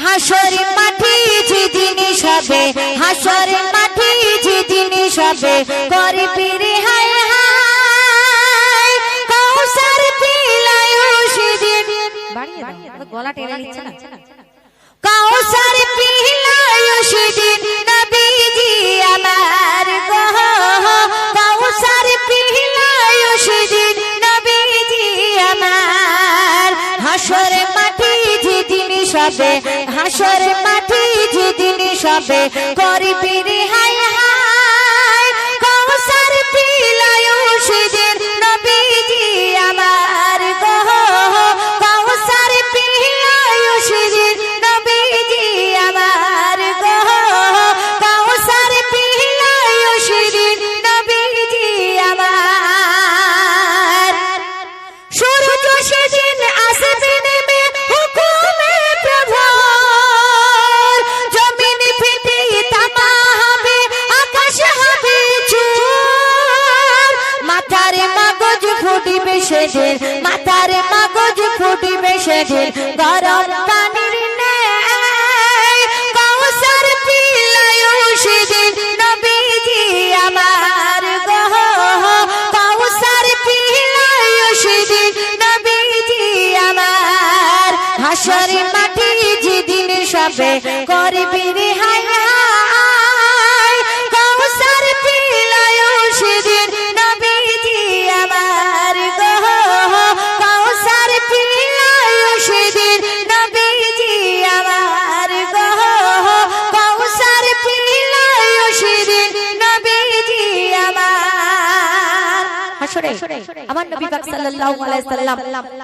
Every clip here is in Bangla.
হাসর মাঠে যেদিন সবে, হাসর মাঠে যেদিন সবে করবি রে হায় হায়, কাউসার পিলায় সেদিন। গলা টেনে নিচ্ছে না। কাউসার পিলায় সেদিন নবীজি আমার গো, কাউসার পিলায় সেদিন নবীজি আমার। হাসর মাঠে যেদিন সবে, হাসর মাঠে যেদিন সবে করবি রে হায় হায়, কাউসার পিলায় সেদিন নবীজি আমার গো, কাউসার পিলায় সেদিন নবীজি আমার গো, কাউসার পিলায় সেদিন নবীজি আমার। সূর্য সেদিন আসবে নেমে হুকুমে প্রভুর, জমিন ফেটে তামা হবে আকাশ হবে চুর, মাথার মগজ ফুটিবে সেদিন, মাথার মগজ ফুটিবে সেদিন গরম পানির ন্যায়, কাউসার পিলায় সেদিন নবীজি আমার গো, কাউসার পিলায় সেদিন নবীজি আমার। হাসর মাঠে যেদিন সবে করবি রে হায় হায়, কাউসার পিলায় সেদিন নবীজি আমার গো, কাউসার পিলায় সেদিন নবীজি আমার গো, কাউসার পিলায় সেদিন নবীজি আমার। হাসরে আমার নবী পাক সাল্লাল্লাহু আলাইহি সাল্লাম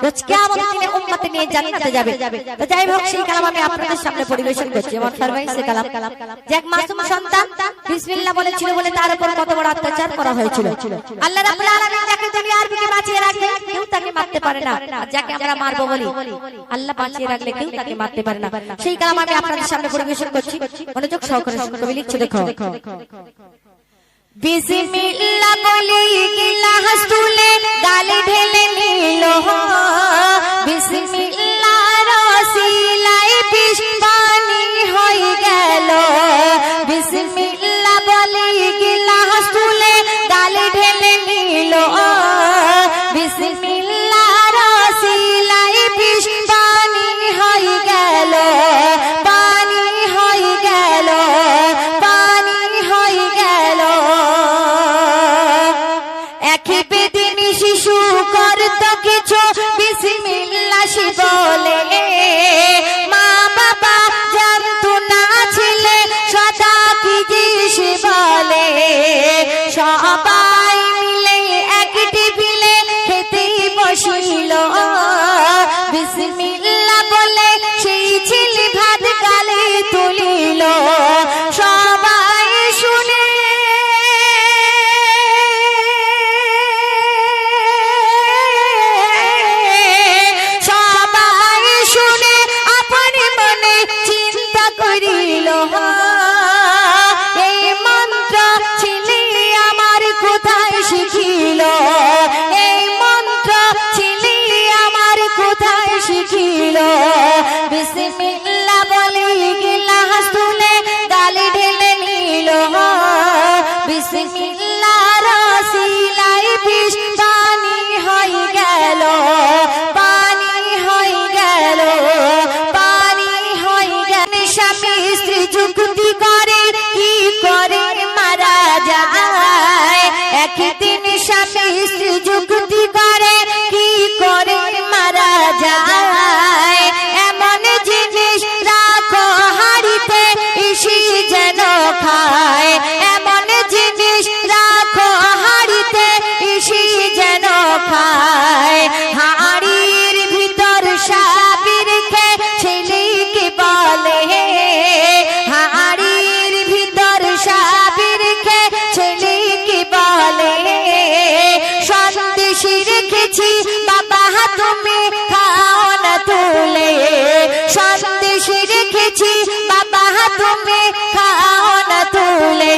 রোজ কিয়ামত দিনে উম্মত নিয়ে জান্নাতে যাবে। তো যাই হোক, সেই কালাম আমি আপনাদের সামনে পরিবেশন করছি। আমার ফরমাইশে কালাম যে এক মাসুম সন্তান বিসমিল্লাহ বলেছিল বলে তার উপর কত বড় অত্যাচার করা হয়েছিল। আল্লাহ রাব্বুল আলামিন যাকে দুনিয়ার বুকে বাঁচিয়ে রাখবে কেউ তাকে মারতে পারে না, আর যাকে আমরা মারবো বলি আল্লাহ বাঁচিয়ে রাখলে কেউ তাকে মারতে পারে না। সেই কালাম আমি আপনাদের সামনে পরিবেশন করছি, মনোযোগ সহকারে কবি লিখছে দেখো। বিসমিল্লাহ বলি গিলাস তুলে গালে ঢেলে নিল, বিসমিল্লাহ রসিলায় বিষ পানি হয়ে গেল, বিসমিল্লাহ বলি গিলাস তুলে গালে ঢেলে নিল, বিসমিল্লাহ রসিলায় বিষ পানি হয়ে গেল, পানি হয়ে গেল, পানি হয়ে গেল। একই বেদিন শিশু করত কিছু বিসমিল্লাহ সে বলে, মা বাবা জানতো না ছেলে সদা কি যে সে বলে, সবাই মিলে এক টেবিলে খেতে বসিল, বিসমিল্লাহ বলে সেই ছেলে ভাত গালে তুলিল, সবাই শুনে চিন্তা করিল, এই মন্ত্র ছেলে আমার কোথায় শিখিল, এই মন্ত্র ছেলে আমার কোথায় শিখিল, বিসমিল্লাহ বলে গিলাস তুলে গালে ঢেলে নিল, বিসমিল্লাহ রসিলায় বিষ পানি হয়ে গেল, পানি হয়ে গেল, পানি হয়ে গেল। স্বামী স্ত্রী যুক্তি করে কি করে মারা যায়, একদিন স্বামী স্ত্রী যুক্তি করে কি করে মারা যায়, এমন জিনিস রাখো হাড়িতে ইসি যেন খায়, এমন জিনিস রাখো হাড়িতে ইসি যেন খায়, হাড়ির ভিতর সাপি রেখে ছেলেকে বলে, হাড়ির ভিতর সাপি রেখে ছেলেকে বলে, সন্দেশ রেখেছি বাবা তুমি খাও না তুলে, সন্দেশ রেখেছি বাবা তুমি খাও না তুলে,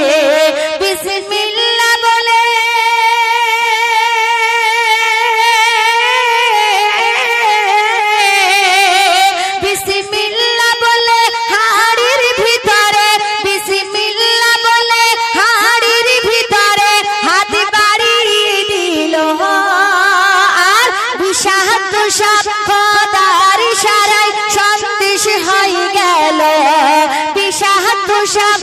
বিসমিল্লাহ বলে বিসমিল্লাহ বিষাক্ত সাপ খোদার ইশারায় সন্দেশ হয়ে গেল বিষাক্ত সাপ